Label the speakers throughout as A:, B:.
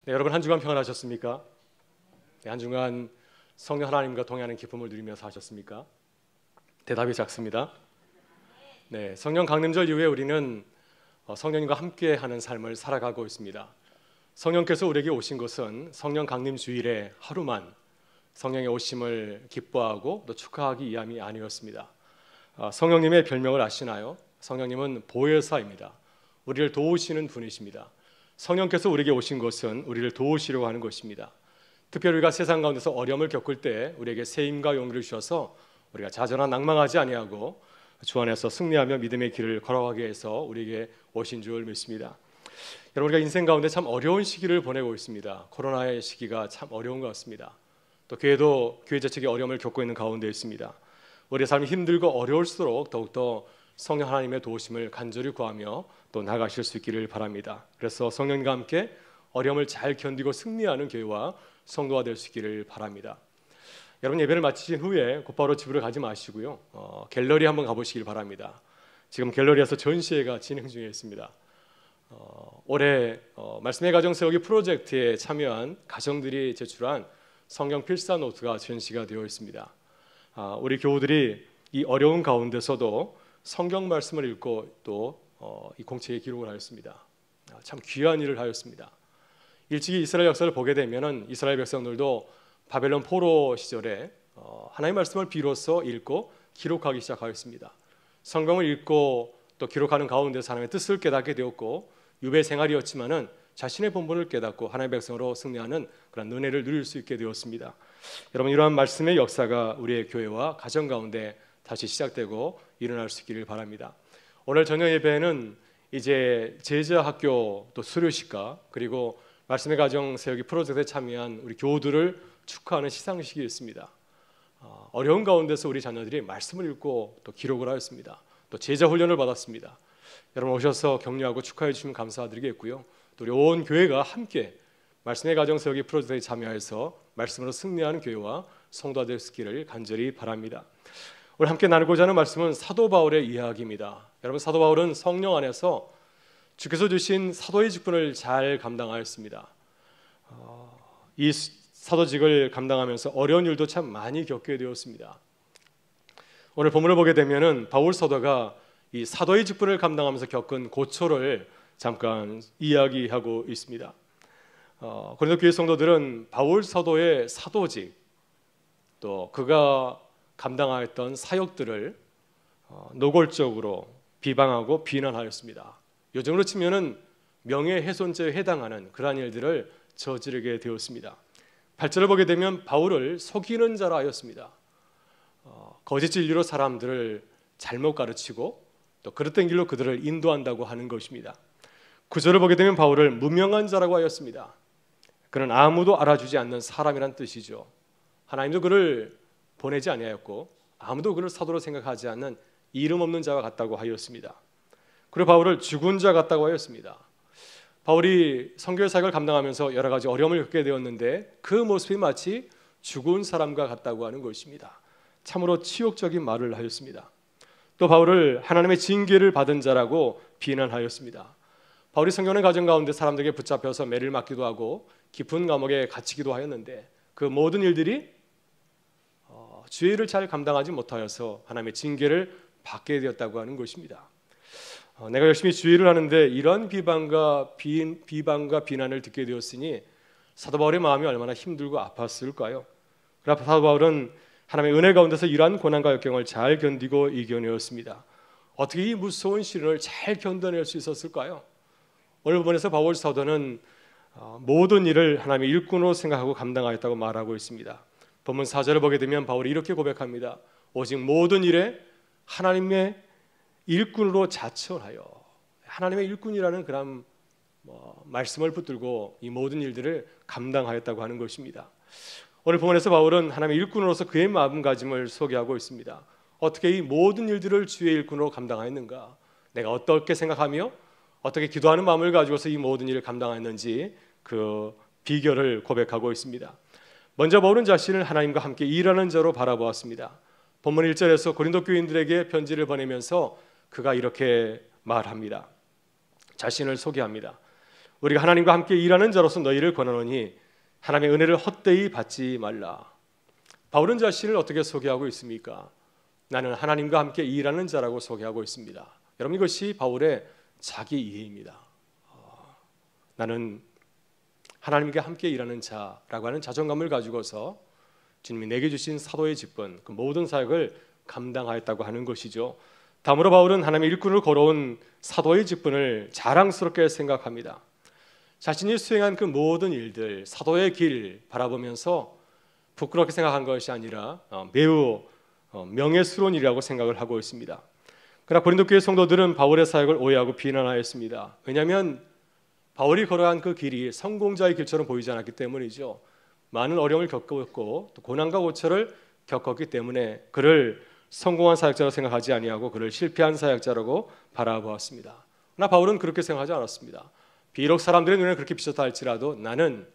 A: 네, 여러분 한 주간 평안하셨습니까? 네, 한 주간 성령 하나님과 동행하는 기쁨을 누리며 사셨습니까? 대답이 작습니다. 네, 성령 강림절 이후에 우리는 성령님과 함께하는 삶을 살아가고 있습니다. 성령께서 우리에게 오신 것은 성령 강림 주일에 하루만 성령의 오심을 기뻐하고 또 축하하기 위함이 아니었습니다. 성령님의 별명을 아시나요? 성령님은 보혜사입니다. 우리를 도우시는 분이십니다. 성령께서 우리에게 오신 것은 우리를 도우시려고 하는 것입니다. 특별히 우리가 세상 가운데서 어려움을 겪을 때 우리에게 세임과 용기를 주셔서 우리가 좌절하나 낭망하지 아니하고 주 안에서 승리하며 믿음의 길을 걸어가게 해서 우리에게 오신 줄 믿습니다. 여러분, 우리가 인생 가운데 참 어려운 시기를 보내고 있습니다. 코로나의 시기가 참 어려운 것 같습니다. 또 교회도 교회 자체가 어려움을 겪고 있는 가운데 있습니다. 우리의 삶이 힘들고 어려울수록 더욱더 성령 하나님의 도우심을 간절히 구하며 또 나아가실 수 있기를 바랍니다. 그래서 성령과 함께 어려움을 잘 견디고 승리하는 교회와 성도가 될 수 있기를 바랍니다. 여러분, 예배를 마치신 후에 곧바로 집으로 가지 마시고요, 갤러리 한번 가보시길 바랍니다. 지금 갤러리에서 전시회가 진행 중에 있습니다. 올해 말씀의 가정 세우기 프로젝트에 참여한 가정들이 제출한 성경 필사 노트가 전시가 되어 있습니다. 우리 교우들이 이 어려운 가운데서도 성경 말씀을 읽고 또 이 공책에 기록을 하였습니다. 참 귀한 일을 하였습니다. 일찍이 이스라엘 역사를 보게 되면은 이스라엘 백성들도 바벨론 포로 시절에 하나님의 말씀을 비로소 읽고 기록하기 시작하였습니다. 성경을 읽고 또 기록하는 가운데서 하나님의 뜻을 깨닫게 되었고, 유배 생활이었지만은 자신의 본분을 깨닫고 하나님의 백성으로 승리하는 그런 은혜를 누릴 수 있게 되었습니다. 여러분, 이러한 말씀의 역사가 우리의 교회와 가정 가운데 다시 시작되고 일어날 수 있기를 바랍니다. 오늘 저녁 예배는 이제 제자학교 또 수료식과 그리고 말씀의 가정 세우기 프로젝트에 참여한 우리 교우들을 축하하는 시상식이 있습니다. 어려운 가운데서 우리 자녀들이 말씀을 읽고 또 기록을 하였습니다. 또 제자 훈련을 받았습니다. 여러분 오셔서 격려하고 축하해 주시면 감사드리겠고요. 또 우리 온 교회가 함께 말씀의 가정 세우기 프로젝트에 참여해서 말씀으로 승리하는 교회와 성도가 될 수 있기를 간절히 바랍니다. 오늘 함께 나누고자 하는 말씀은 사도 바울의 이야기입니다. 여러분, 사도 바울은 성령 안에서 주께서 주신 사도의 직분을 잘 감당하였습니다. 이 사도직을 감당하면서 어려운 일도 참 많이 겪게 되었습니다. 오늘 본문을 보게 되면은 바울 사도가 이 사도의 직분을 감당하면서 겪은 고초를 잠깐 이야기하고 있습니다. 고린도 교회 성도들은 바울 사도의 사도직 또 그가 감당하였던 사역들을 노골적으로 비방하고 비난하였습니다. 요즘으로 치면은 명예훼손죄에 해당하는 그러한 일들을 저지르게 되었습니다. 8절을 보게 되면 바울을 속이는 자라 하였습니다. 거짓 진리로 사람들을 잘못 가르치고 또 그릇된 길로 그들을 인도한다고 하는 것입니다. 9절을 보게 되면 바울을 무명한 자라고 하였습니다. 그는 아무도 알아주지 않는 사람이란 뜻이죠. 하나님도 그를 보내지 아니하였고 아무도 그를 사도로 생각하지 않는 이름 없는 자와 같다고 하였습니다. 그리고 바울을 죽은 자 같다고 하였습니다. 바울이 선교 사역을 감당하면서 여러 가지 어려움을 겪게 되었는데 그 모습이 마치 죽은 사람과 같다고 하는 것입니다. 참으로 치욕적인 말을 하였습니다. 또 바울을 하나님의 징계를 받은 자라고 비난하였습니다. 바울이 성경의 가정 가운데 사람들에게 붙잡혀서 매를 맞기도 하고 깊은 감옥에 갇히기도 하였는데 그 모든 일들이 주의를 잘 감당하지 못하여서 하나님의 징계를 받게 되었다고 하는 것입니다. 내가 열심히 주의를 하는데 이러한 비방과 비난을 듣게 되었으니 사도 바울의 마음이 얼마나 힘들고 아팠을까요? 그러나 사도 바울은 하나님의 은혜 가운데서 이러한 고난과 역경을 잘 견디고 이겨내었습니다. 어떻게 이 무서운 시련을 잘 견뎌낼 수 있었을까요? 오늘 본문에서 바울 사도는 모든 일을 하나님의 일꾼으로 생각하고 감당하였다고 말하고 있습니다. 본문 4절을 보게 되면 바울이 이렇게 고백합니다. 오직 모든 일에 하나님의 일꾼으로 자처하여, 하나님의 일꾼이라는 그런 말씀을 붙들고 이 모든 일들을 감당하였다고 하는 것입니다. 오늘 본문에서 바울은 하나님의 일꾼으로서 그의 마음가짐을 소개하고 있습니다. 어떻게 이 모든 일들을 주의 일꾼으로 감당하였는가? 내가 어떻게 생각하며 어떻게 기도하는 마음을 가지고서 이 모든 일을 감당하였는지 그 비결을 고백하고 있습니다. 먼저 바울은 자신을 하나님과 함께 일하는 자로 바라보았습니다. 본문 1절에서 고린도 교인들에게 편지를 보내면서 그가 이렇게 말합니다. 자신을 소개합니다. 우리가 하나님과 함께 일하는 자로서 너희를 권하노니 하나님의 은혜를 헛되이 받지 말라. 바울은 자신을 어떻게 소개하고 있습니까? 나는 하나님과 함께 일하는 자라고 소개하고 있습니다. 여러분, 이것이 바울의 자기 이해입니다. 나는 하나님과 함께 일하는 자라고 하는 자존감을 가지고서 주님이 내게 주신 사도의 직분, 그 모든 사역을 감당하였다고 하는 것이죠. 다음으로 바울은 하나님의 일꾼을 걸어온 사도의 직분을 자랑스럽게 생각합니다. 자신이 수행한 그 모든 일들, 사도의 길 바라보면서 부끄럽게 생각한 것이 아니라 매우 명예스러운 일이라고 생각을 하고 있습니다. 그러나 고린도 교회 성도들은 바울의 사역을 오해하고 비난하였습니다. 왜냐하면 바울이 걸어간 그 길이 성공자의 길처럼 보이지 않았기 때문이죠. 많은 어려움을 겪었고 또 고난과 고초를 겪었기 때문에 그를 성공한 사역자라고 생각하지 아니하고 그를 실패한 사역자라고 바라보았습니다. 그러나 바울은 그렇게 생각하지 않았습니다. 비록 사람들의 눈에 그렇게 비쳤다 할지라도 나는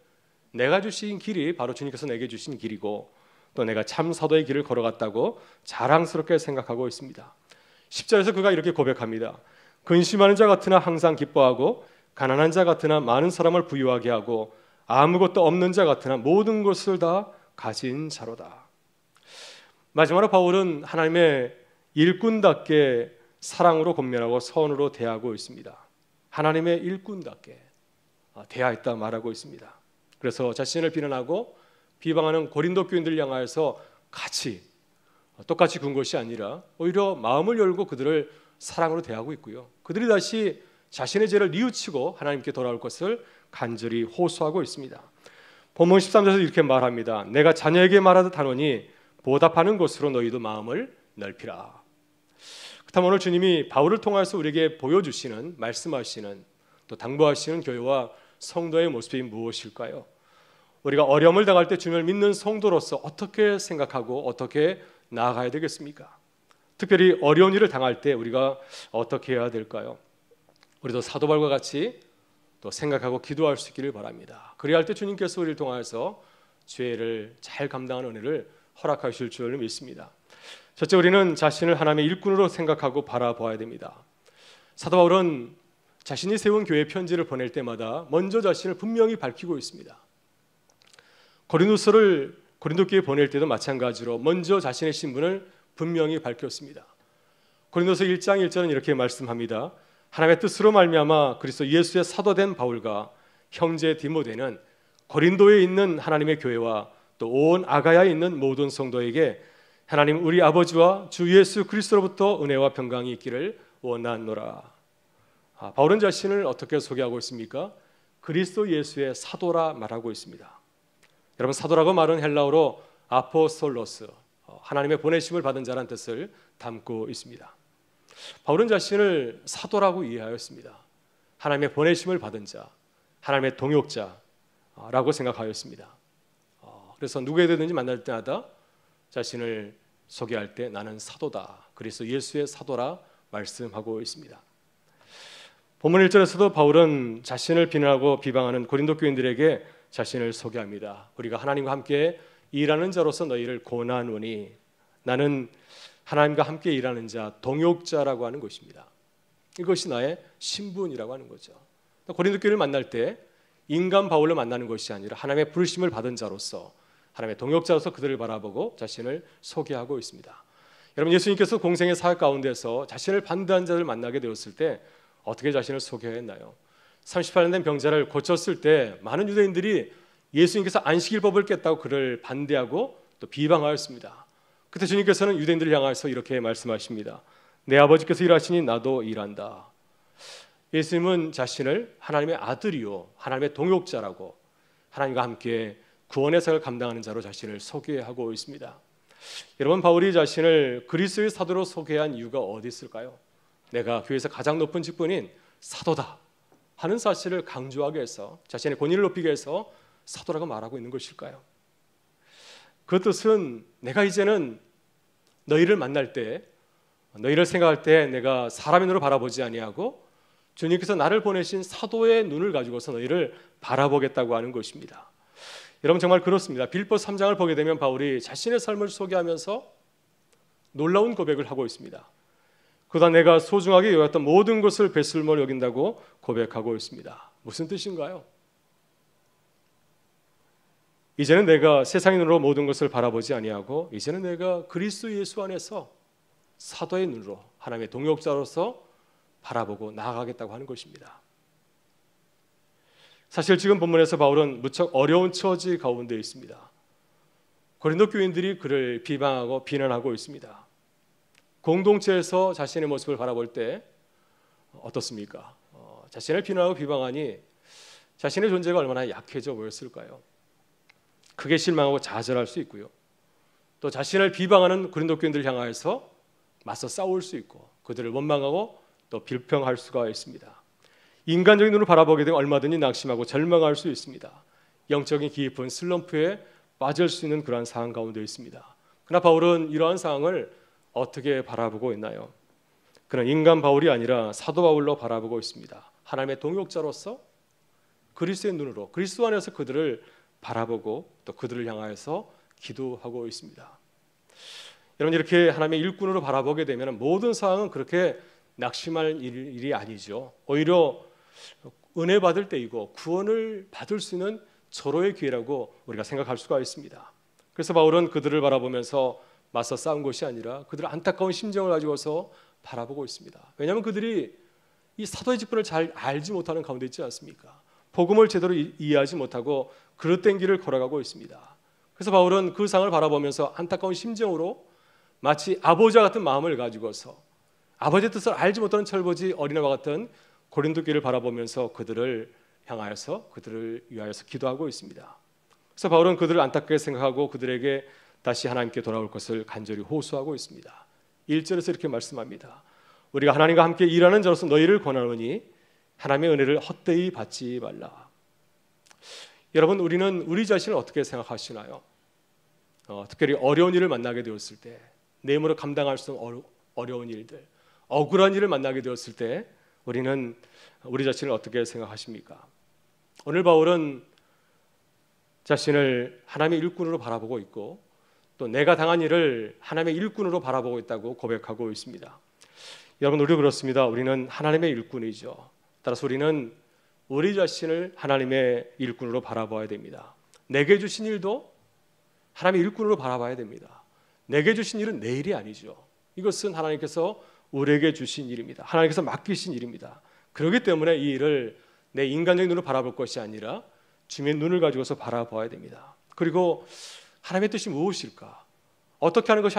A: 내가 주신 길이 바로 주님께서 내게 주신 길이고 또 내가 참 사도의 길을 걸어갔다고 자랑스럽게 생각하고 있습니다. 10절에서 그가 이렇게 고백합니다. 근심하는 자 같으나 항상 기뻐하고 가난한 자 같으나 많은 사람을 부유하게 하고 아무것도 없는 자 같으나 모든 것을 다 가진 자로다. 마지막으로 바울은 하나님의 일꾼답게 사랑으로 권면하고 선으로 대하고 있습니다. 하나님의 일꾼답게 대하였다 말하고 있습니다. 그래서 자신을 비난하고 비방하는 고린도 교인들을 향하여서 똑같이 군 것이 아니라 오히려 마음을 열고 그들을 사랑으로 대하고 있고요. 그들이 다시 자신의 죄를 뉘우치고 하나님께 돌아올 것을 간절히 호소하고 있습니다. 본문 13절에서 이렇게 말합니다. 내가 자녀에게 말하듯 하노니 보답하는 것으로 너희도 마음을 넓히라. 그렇다면 오늘 주님이 바울을 통해서 우리에게 보여주시는, 말씀하시는, 또 당부하시는 교회와 성도의 모습이 무엇일까요? 우리가 어려움을 당할 때 주님을 믿는 성도로서 어떻게 생각하고 어떻게 나아가야 되겠습니까? 특별히 어려운 일을 당할 때 우리가 어떻게 해야 될까요? 우리도 사도 바울과 같이 또 생각하고 기도할 수 있기를 바랍니다. 그래야 할 때 주님께서 우리를 통하여서 죄를 잘 감당하는 은혜를 허락하실 줄 믿습니다. 첫째, 우리는 자신을 하나님의 일꾼으로 생각하고 바라보아야 됩니다. 사도 바울은 자신이 세운 교회 편지를 보낼 때마다 먼저 자신을 분명히 밝히고 있습니다. 고린도 교회에 보낼 때도 마찬가지로 먼저 자신의 신분을 분명히 밝혔습니다. 고린도서 1장 1절은 이렇게 말씀합니다. 하나님의 뜻으로 말미암아 그리스도 예수의 사도된 바울과 형제 디모데는 고린도에 있는 하나님의 교회와 또 온 아가야에 있는 모든 성도에게 하나님 우리 아버지와 주 예수 그리스도로부터 은혜와 평강이 있기를 원하노라. 바울은 자신을 어떻게 소개하고 있습니까? 그리스도 예수의 사도라 말하고 있습니다. 여러분, 사도라고 말은 헬라어로 아포스톨로스, 하나님의 보내심을 받은 자라는 뜻을 담고 있습니다. 바울은 자신을 사도라고 이해하였습니다. 하나님의 보내심을 받은 자, 하나님의 동역자라고 생각하였습니다. 그래서 누구에게든지 만날 때마다 자신을 소개할 때 나는 사도다, 그리스도 예수의 사도라 말씀하고 있습니다. 본문 1절에서도 바울은 자신을 비난하고 비방하는 고린도 교인들에게 자신을 소개합니다. 우리가 하나님과 함께 일하는 자로서 너희를 권하노니, 나는 하나님과 함께 일하는 자, 동역자라고 하는 것입니다. 이것이 나의 신분이라고 하는 거죠. 고린도 교회를 만날 때 인간 바울을 만나는 것이 아니라 하나님의 부르심을 받은 자로서, 하나님의 동역자로서 그들을 바라보고 자신을 소개하고 있습니다. 여러분, 예수님께서 공생의 사역 가운데서 자신을 반대한 자를 만나게 되었을 때 어떻게 자신을 소개했나요? 38년 된 병자를 고쳤을 때 많은 유대인들이 예수님께서 안식일법을 깼다고 그를 반대하고 또 비방하였습니다. 그때 주님께서는 유대인들을 향해서 이렇게 말씀하십니다. 내 아버지께서 일하시니 나도 일한다. 예수님은 자신을 하나님의 아들이요 하나님의 동역자라고, 하나님과 함께 구원의 사역을 감당하는 자로 자신을 소개하고 있습니다. 여러분, 바울이 자신을 그리스도의 사도로 소개한 이유가 어디 있을까요? 내가 교회에서 가장 높은 직분인 사도다 하는 사실을 강조하기 위해서, 자신의 권위를 높이기 위해서 사도라고 말하고 있는 것일까요? 그 뜻은 내가 이제는 너희를 만날 때, 너희를 생각할 때 내가 사람의 눈으로 바라보지 아니하고 주님께서 나를 보내신 사도의 눈을 가지고서 너희를 바라보겠다고 하는 것입니다. 여러분, 정말 그렇습니다. 빌립보 3장을 보게 되면 바울이 자신의 삶을 소개하면서 놀라운 고백을 하고 있습니다. 그다 내가 소중하게 여겼던 모든 것을 배설물 여긴다고 고백하고 있습니다. 무슨 뜻인가요? 이제는 내가 세상의 눈으로 모든 것을 바라보지 아니하고 이제는 내가 그리스도 예수 안에서 사도의 눈으로 하나님의 동역자로서 바라보고 나아가겠다고 하는 것입니다. 사실 지금 본문에서 바울은 무척 어려운 처지 가운데 있습니다. 고린도 교인들이 그를 비방하고 비난하고 있습니다. 공동체에서 자신의 모습을 바라볼 때 어떻습니까? 자신을 비난하고 비방하니 자신의 존재가 얼마나 약해져 보였을까요? 크게 실망하고 좌절할 수 있고요. 또 자신을 비방하는 고린도 교인들을 향하여서 맞서 싸울 수 있고 그들을 원망하고 또 비평할 수가 있습니다. 인간적인 눈으로 바라보게 되면 얼마든지 낙심하고 절망할 수 있습니다. 영적인 깊은 슬럼프에 빠질 수 있는 그러한 상황 가운데 있습니다. 그러나 바울은 이러한 상황을 어떻게 바라보고 있나요? 그는 인간 바울이 아니라 사도 바울로 바라보고 있습니다. 하나님의 동역자로서 그리스도의 눈으로 그리스도 안에서 그들을 바라보고 또 그들을 향하여서 기도하고 있습니다. 여러분 이렇게 하나님의 일꾼으로 바라보게 되면 모든 상황은 그렇게 낙심할 일이 아니죠. 오히려 은혜 받을 때이고 구원을 받을 수 있는 절호의 기회라고 우리가 생각할 수가 있습니다. 그래서 바울은 그들을 바라보면서 맞서 싸운 것이 아니라 그들의 안타까운 심정을 가지고서 바라보고 있습니다. 왜냐하면 그들이 이 사도의 직분을 잘 알지 못하는 가운데 있지 않습니까? 복음을 제대로 이해하지 못하고 그릇된 길을 걸어가고 있습니다. 그래서 바울은 그 상을 바라보면서 안타까운 심정으로 마치 아버지와 같은 마음을 가지고서 아버지의 뜻을 알지 못하는 철부지 어린아이와 같은 고린도 교회를 바라보면서 그들을 향하여서 그들을 위하여서 기도하고 있습니다. 그래서 바울은 그들을 안타깝게 생각하고 그들에게 다시 하나님께 돌아올 것을 간절히 호소하고 있습니다. 1절에서 이렇게 말씀합니다. 우리가 하나님과 함께 일하는 자로서 너희를 권하노니 하나님의 은혜를 헛되이 받지 말라. 여러분 우리는 우리 자신을 어떻게 생각하시나요? 특별히 어려운 일을 만나게 되었을 때 내 힘으로 감당할 수 없는 어려운 일들, 억울한 일을 만나게 되었을 때 우리는 우리 자신을 어떻게 생각하십니까? 오늘 바울은 자신을 하나님의 일꾼으로 바라보고 있고 또 내가 당한 일을 하나님의 일꾼으로 바라보고 있다고 고백하고 있습니다. 여러분 우리도 그렇습니다. 우리는 하나님의 일꾼이죠. 따라서 우리는 우리 자신을 하나님의 일꾼으로 바라봐야 됩니다. 내게 주신 일도 하나님의 일꾼으로 바라봐야 됩니다. 내게 주신 일은 내 일이 아니죠. 이것은 하나님께서 우리에게 주신 일입니다. 하나님께서 맡기신 일입니다. 그렇기 때문에 이 일을 내 인간적인 눈으로 바라볼 것이 아니라 주님의 눈을 가지고서 바라봐야 됩니다. 그리고 하나님의 뜻이 무엇일까? 어떻게 하는 것이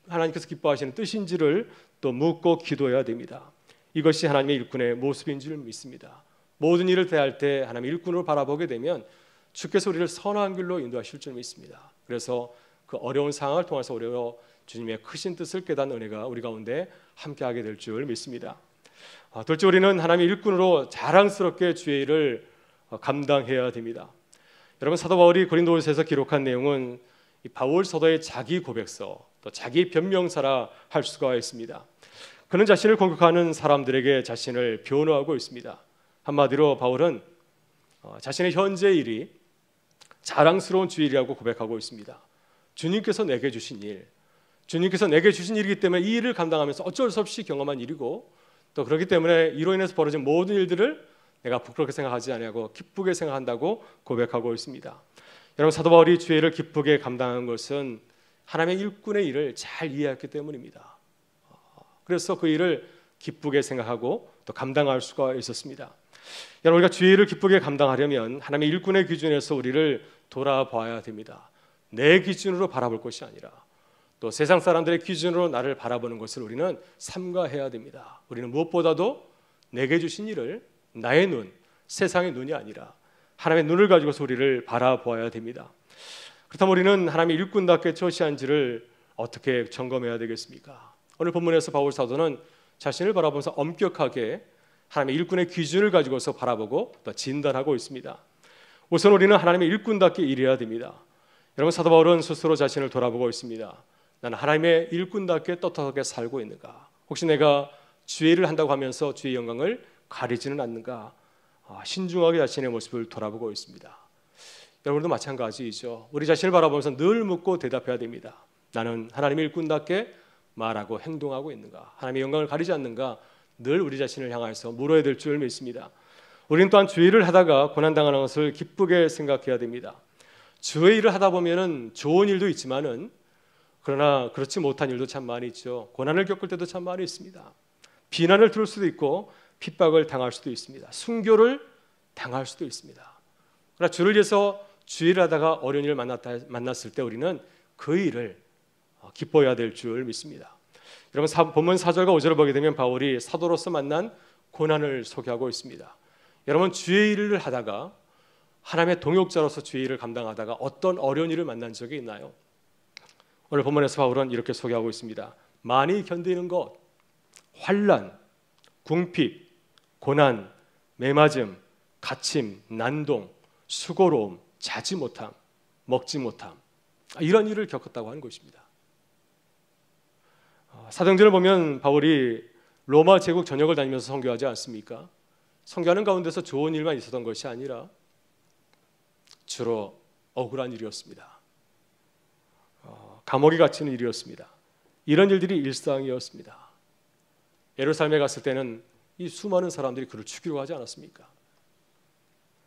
A: 하나님께서 기뻐하시는 뜻인지를 또 묻고 기도해야 됩니다. 이것이 하나님의 일꾼의 모습인 줄 믿습니다. 모든 일을 대할 때 하나님의 일꾼으로 바라보게 되면 주께서 우리를 선한 길로 인도하실 줄 믿습니다. 그래서 그 어려운 상황을 통해서 오히려 주님의 크신 뜻을 깨닫는 은혜가 우리 가운데 함께하게 될 줄 믿습니다. 둘째 우리는 하나님의 일꾼으로 자랑스럽게 주의 일을 감당해야 됩니다. 여러분 사도 바울이 고린도후서에서 기록한 내용은 이 바울 사도의 자기 고백서 또 자기 변명사라 할 수가 있습니다. 그는 자신을 공격하는 사람들에게 자신을 변호하고 있습니다. 한마디로 바울은 자신의 현재 일이 자랑스러운 주의 일이라고 고백하고 있습니다. 주님께서 내게 주신 일, 주님께서 내게 주신 일이기 때문에 이 일을 감당하면서 어쩔 수 없이 경험한 일이고 또 그렇기 때문에 이로 인해서 벌어진 모든 일들을 내가 부끄럽게 생각하지 아니하고 기쁘게 생각한다고 고백하고 있습니다. 여러분 사도 바울이 주의 일을 기쁘게 감당한 것은 하나님의 일꾼의 일을 잘 이해했기 때문입니다. 그래서 그 일을 기쁘게 생각하고 또 감당할 수가 있었습니다. 여러분 우리가 주의 일을 기쁘게 감당하려면 하나님의 일꾼의 기준에서 우리를 돌아봐야 됩니다. 내 기준으로 바라볼 것이 아니라 또 세상 사람들의 기준으로 나를 바라보는 것을 우리는 삼가해야 됩니다. 우리는 무엇보다도 내게 주신 일을 나의 눈, 세상의 눈이 아니라 하나님의 눈을 가지고서 우리를 바라보아야 됩니다. 그렇다면 우리는 하나님의 일꾼답게 처시한지를 어떻게 점검해야 되겠습니까? 오늘 본문에서 바울 사도는 자신을 바라보면서 엄격하게 하나님의 일꾼의 기준을 가지고서 바라보고 또 진단하고 있습니다. 우선 우리는 하나님의 일꾼답게 일해야 됩니다. 여러분 사도 바울은 스스로 자신을 돌아보고 있습니다. 나는 하나님의 일꾼답게 떳떳하게 살고 있는가? 혹시 내가 주의 일을 한다고 하면서 주의 영광을 가리지는 않는가? 신중하게 자신의 모습을 돌아보고 있습니다. 여러분도 마찬가지이죠. 우리 자신을 바라보면서 늘 묻고 대답해야 됩니다. 나는 하나님의 일꾼답게 말하고 행동하고 있는가? 하나님의 영광을 가리지 않는가? 늘 우리 자신을 향해서 물어야 될 줄 믿습니다. 우리는 또한 주의 일을 하다가 고난당하는 것을 기쁘게 생각해야 됩니다. 주의 일을 하다 보면은 좋은 일도 있지만은 그러나 그렇지 못한 일도 참 많이 있죠. 고난을 겪을 때도 참 많이 있습니다. 비난을 들을 수도 있고 핍박을 당할 수도 있습니다. 순교를 당할 수도 있습니다. 그러나 주를 위해서 주의 일을 하다가 어려운 일을 만났을 때 우리는 그 일을 기뻐해야 될 줄 믿습니다. 여러분 본문 4절과 5절을 보게 되면 바울이 사도로서 만난 고난을 소개하고 있습니다. 여러분 주의 일을 하다가 하나님의 동역자로서 주의 일을 감당하다가 어떤 어려운 일을 만난 적이 있나요? 오늘 본문에서 바울은 이렇게 소개하고 있습니다. 많이 견디는 것, 환난, 궁핍, 고난, 매맞음, 갇힘, 난동, 수고로움, 자지 못함, 먹지 못함, 이런 일을 겪었다고 하는 것입니다. 사도행전을 보면 바울이 로마 제국 전역을 다니면서 선교하지 않습니까? 선교하는 가운데서 좋은 일만 있었던 것이 아니라 주로 억울한 일이었습니다. 감옥에 갇히는 일이었습니다. 이런 일들이 일상이었습니다. 예루살렘에 갔을 때는 이 수많은 사람들이 그를 죽이려고 하지 않았습니까?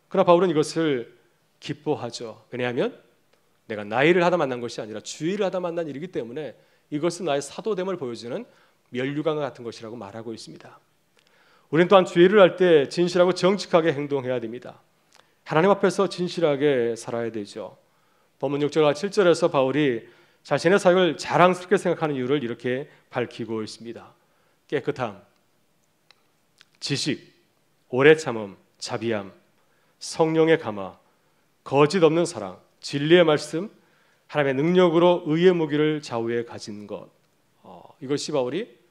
A: 그러나 바울은 이것을 기뻐하죠. 왜냐하면 내가 나일을 하다 만난 것이 아니라 주의를 하다 만난 일이기 때문에 이것은 나의 사도됨을 보여주는 면류관과 같은 것이라고 말하고 있습니다. 우리는 또한 주의를 할 때 진실하고 정직하게 행동해야 됩니다. 하나님 앞에서 진실하게 살아야 되죠. 본문 6절과 7절에서 바울이 자신의 사역을 자랑스럽게 생각하는 이유를 이렇게 밝히고 있습니다. 깨끗함, 지식, 오래 참음, 자비함, 성령의 감화, 거짓 없는 사랑, 진리의 말씀, 하나님의 능력으로 의의 무기를 좌우에 가진 것. 이것이 바울이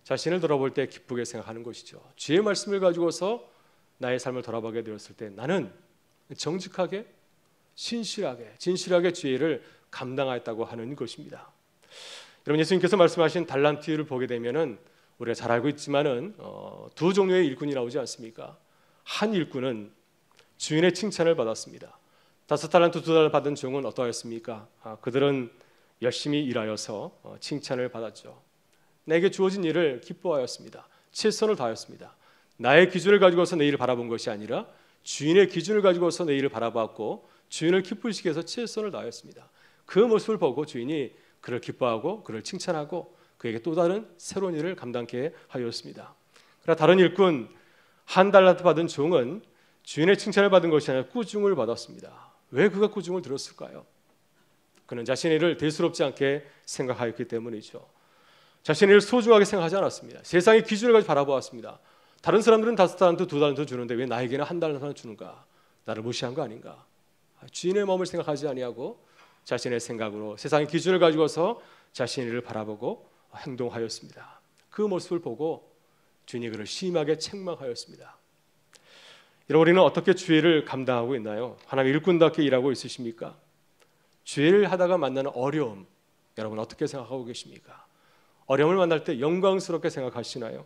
A: 자신을 돌아볼 때 기쁘게 생각하는 것이죠. 주의 말씀을 가지고서 나의 삶을 돌아보게 되었을 때 나는 정직하게, 신실하게, 진실하게 주의 일을 감당하였다고 하는 것입니다. 여러분 예수님께서 말씀하신 달란트를 보게 되면은 우리가 잘 알고 있지만은 두 종류의 일꾼이 나오지 않습니까? 한 일꾼은 주인의 칭찬을 받았습니다. 5달란트 2달란트 받은 종은 어떠했습니까? 그들은 열심히 일하여서 칭찬을 받았죠. 내게 주어진 일을 기뻐하였습니다. 최선을 다하였습니다. 나의 기준을 가지고서 내 일을 바라본 것이 아니라 주인의 기준을 가지고서 내 일을 바라봤고 주인을 기쁘시게 해서 최선을 다하였습니다. 그 모습을 보고 주인이 그를 기뻐하고 그를 칭찬하고 그에게 또 다른 새로운 일을 감당케 하였습니다. 그러나 다른 일꾼 1달란트 받은 종은 주인의 칭찬을 받은 것이 아니라 꾸중을 받았습니다. 왜 그가 꾸중을 들었을까요? 그는 자신의 일을 대수롭지 않게 생각하였기 때문이죠. 자신의 일을 소중하게 생각하지 않았습니다. 세상의 기준을 가지고 바라보았습니다. 다른 사람들은 5달란트, 2달란트 주는데 왜 나에게는 1달란트 주는가? 나를 무시한 거 아닌가? 주인의 마음을 생각하지 아니하고 자신의 생각으로 세상의 기준을 가지고서 자신의 일을 바라보고 행동하였습니다. 그 모습을 보고 주인이 그를 심하게 책망하였습니다. 여러분 우리는 어떻게 주의를 감당하고 있나요? 하나님 일꾼답게 일하고 있으십니까? 주의를 하다가 만나는 어려움 여러분 어떻게 생각하고 계십니까? 어려움을 만날 때 영광스럽게 생각하시나요?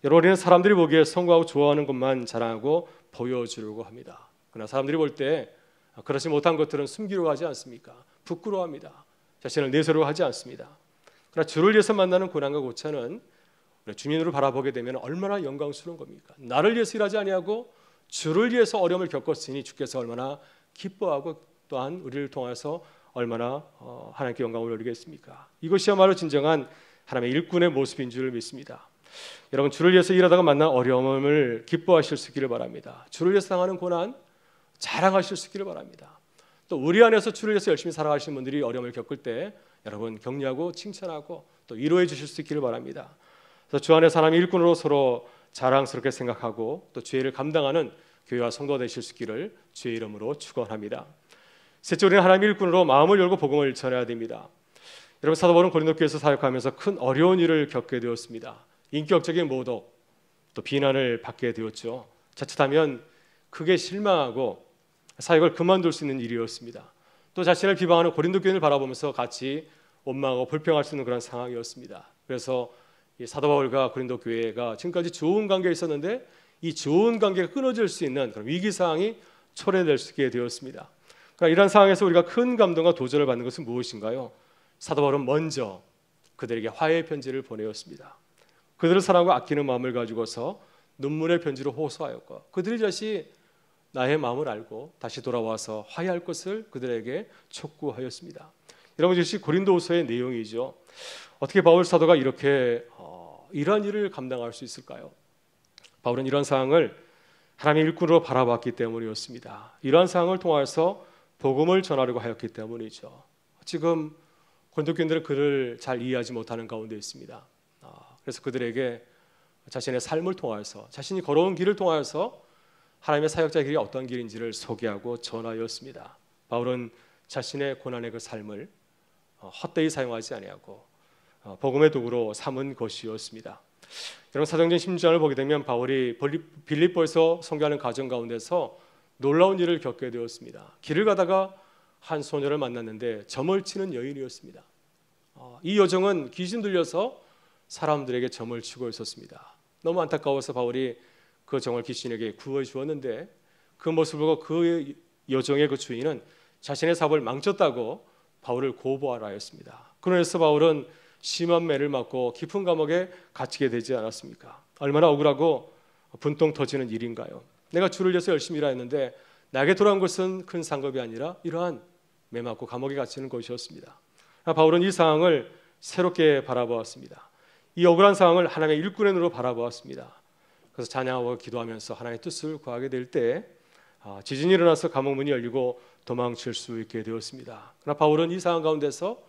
A: 여러분 우리는 사람들이 보기에 성공하고 좋아하는 것만 자랑하고 보여주려고 합니다. 그러나 사람들이 볼 때 그렇지 못한 것들은 숨기려고 하지 않습니까? 부끄러워합니다. 자신을 내세우려고 하지 않습니다. 그러나 주를 위해서 만나는 고난과 고난은 주민으로 바라보게 되면 얼마나 영광스러운 겁니까? 나를 위해서 일하지 아니하고 주를 위해서 어려움을 겪었으니 주께서 얼마나 기뻐하고 또한 우리를 통해서 얼마나 하나님께 영광을 올리겠습니까? 이것이야말로 진정한 하나님의 일꾼의 모습인 줄 믿습니다. 여러분 주를 위해서 일하다가 만난 어려움을 기뻐하실 수 있기를 바랍니다. 주를 위해서 당하는 고난 자랑하실 수 있기를 바랍니다. 또 우리 안에서 주를 위해서 열심히 살아가시는 분들이 어려움을 겪을 때 여러분 격려하고 칭찬하고 또 위로해 주실 수 있기를 바랍니다. 그래서 주 안에 사람의 일꾼으로 서로 자랑스럽게 생각하고 또 주의 일을 감당하는 교회와 성도가 되실 수 있기를 주의 이름으로 축원합니다. 셋째 우리는 하나님의 일꾼으로 마음을 열고 복음을 전해야 됩니다. 여러분 사도 바울은 고린도 교회에서 사역하면서 큰 어려운 일을 겪게 되었습니다. 인격적인 모독 또 비난을 받게 되었죠. 자칫하면 크게 실망하고 사역을 그만둘 수 있는 일이었습니다. 또 자신을 비방하는 고린도 교인을 바라보면서 같이 원망하고 불평할 수 있는 그런 상황이었습니다. 그래서 이 사도 바울과 고린도 교회가 지금까지 좋은 관계에 있었는데 이 좋은 관계가 끊어질 수 있는 그런 위기 상황이 초래될 수 있게 되었습니다. 그러니까 이런 상황에서 우리가 큰 감동과 도전을 받는 것은 무엇인가요? 사도 바울은 먼저 그들에게 화해의 편지를 보내었습니다. 그들을 사랑하고 아끼는 마음을 가지고서 눈물의 편지로 호소하였고 그들이 다시 나의 마음을 알고 다시 돌아와서 화해할 것을 그들에게 촉구하였습니다. 여러분, 이것이 고린도후서의 내용이죠. 어떻게 바울 사도가 이렇게 이러한 일을 감당할 수 있을까요? 바울은 이런 상황을 하나님의 일꾼으로 바라봤기 때문이었습니다. 이러한 상황을 통해서 복음을 전하려고 하였기 때문이죠. 지금 고린도 교인들은 그를 잘 이해하지 못하는 가운데 있습니다. 그래서 그들에게 자신의 삶을 통하여서 자신이 걸어온 길을 통하여서 하나님의 사역자의 길이 어떤 길인지를 소개하고 전하였습니다. 바울은 자신의 고난의 그 삶을 헛되이 사용하지 아니하고 복음의 도구로 삼은 것이었습니다. 여러분, 사도행전 16장을 보게 되면 바울이 빌립보에서 선교하는 과정 가운데서 놀라운 일을 겪게 되었습니다. 길을 가다가 한 소녀를 만났는데 점을 치는 여인이었습니다. 이 여정은 귀신 들려서 사람들에게 점을 치고 있었습니다. 너무 안타까워서 바울이 그 정을 귀신에게 구해주었는데 그 모습을 보고 그 여정의 그 주인은 자신의 사업을 망쳤다고 바울을 고소하라 하였습니다. 그래서 바울은 심한 매를 맞고 깊은 감옥에 갇히게 되지 않았습니까? 얼마나 억울하고 분통 터지는 일인가요? 내가 주를 위해서 열심히 일했는데 나에게 돌아온 것은 큰 상급이 아니라 이러한 매 맞고 감옥에 갇히는 것이었습니다. 바울은 이 상황을 새롭게 바라보았습니다. 이 억울한 상황을 하나님의 일꾼의 눈으로 바라보았습니다. 그래서 찬양하고 기도하면서 하나님의 뜻을 구하게 될 때 지진이 일어나서 감옥 문이 열리고 도망칠 수 있게 되었습니다. 그러나 바울은 이 상황 가운데서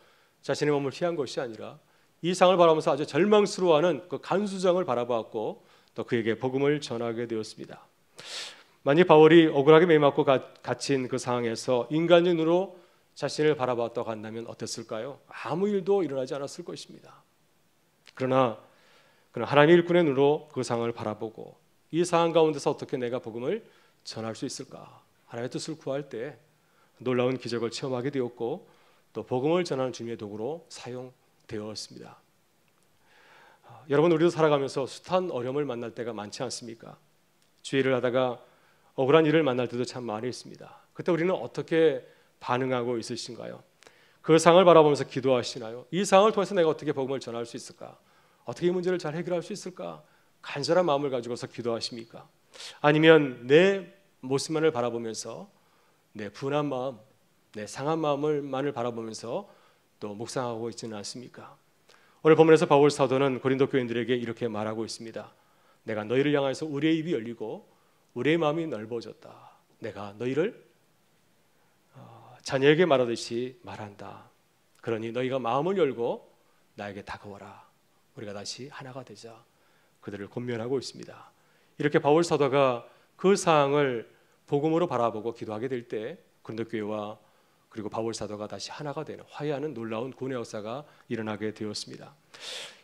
A: 자신의 몸을 피한 것이 아니라 이 상황을 바라보면서 아주 절망스러워하는 그 간수장을 바라보았고 또 그에게 복음을 전하게 되었습니다. 만약 바울이 억울하게 매맞고 갇힌 그 상황에서 인간적으로 자신을 바라봤다고 한다면 어땠을까요? 아무 일도 일어나지 않았을 것입니다. 그러나 하나님의 일꾼의 눈으로 그 상황을 바라보고 이 상황 가운데서 어떻게 내가 복음을 전할 수 있을까? 하나님의 뜻을 구할 때 놀라운 기적을 체험하게 되었고 또 복음을 전하는 주님의 도구로 사용되었습니다. 여러분, 우리도 살아가면서 숱한 어려움을 만날 때가 많지 않습니까? 주일을 하다가 억울한 일을 만날 때도 참 많이 있습니다. 그때 우리는 어떻게 반응하고 있으신가요? 그 상황을 바라보면서 기도하시나요? 이 상황을 통해서 내가 어떻게 복음을 전할 수 있을까? 어떻게 이 문제를 잘 해결할 수 있을까? 간절한 마음을 가지고서 기도하십니까? 아니면 내 모습만을 바라보면서 내 분한 마음, 내 상한 마음만을 바라보면서 또 묵상하고 있지는 않습니까? 오늘 본문에서 바울 사도는 고린도 교인들에게 이렇게 말하고 있습니다. 내가 너희를 향해서 우리의 입이 열리고 우리의 마음이 넓어졌다. 내가 너희를 자녀에게 말하듯이 말한다. 그러니 너희가 마음을 열고 나에게 다가와라. 우리가 다시 하나가 되자. 그들을 권면하고 있습니다. 이렇게 바울 사도가 그 상황을 복음으로 바라보고 기도하게 될 때 고린도 교회와 그리고 바울 사도가 다시 하나가 되는 화해하는 놀라운 구원의 역사가 일어나게 되었습니다.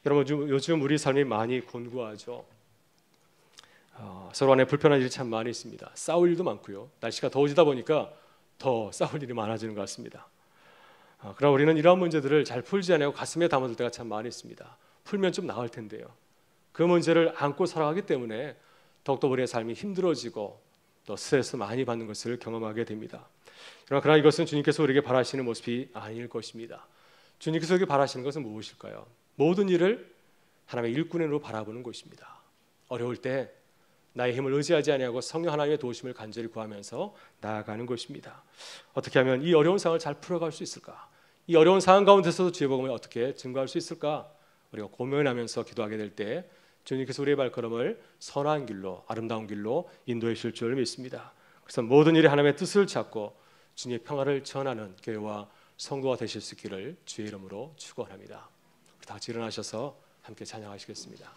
A: 여러분, 요즘 우리 삶이 많이 곤고하죠. 서로 간에 불편한 일이 참 많이 있습니다. 싸울 일도 많고요. 날씨가 더워지다 보니까 더 싸울 일이 많아지는 것 같습니다. 그러나 우리는 이러한 문제들을 잘 풀지 않고 가슴에 담아둘 때가 참 많이 있습니다. 풀면 좀 나을 텐데요. 그 문제를 안고 살아가기 때문에 더욱더 우리의 삶이 힘들어지고 또 스트레스 많이 받는 것을 경험하게 됩니다. 그러나 이것은 주님께서 우리에게 바라시는 모습이 아닐 것입니다. 주님께서 우리에게 바라시는 것은 무엇일까요? 모든 일을 하나님의 일꾼의 눈으로 바라보는 것입니다. 어려울 때 나의 힘을 의지하지 아니하고 성령 하나님의 도우심을 간절히 구하면서 나아가는 것입니다. 어떻게 하면 이 어려운 상황을 잘 풀어갈 수 있을까? 이 어려운 상황 가운데서도 주의 복음을 어떻게 증거할 수 있을까? 우리가 고민하면서 기도하게 될 때 주님께서 우리의 발걸음을 선한 길로, 아름다운 길로 인도해 주실 줄 믿습니다. 그래서 모든 일에 하나님의 뜻을 찾고 주님의 평화를 전하는 교회와 성도가 되실 수 있기를 주의 이름으로 축원합니다. 우리 다 같이 일어나셔서 함께 찬양하시겠습니다.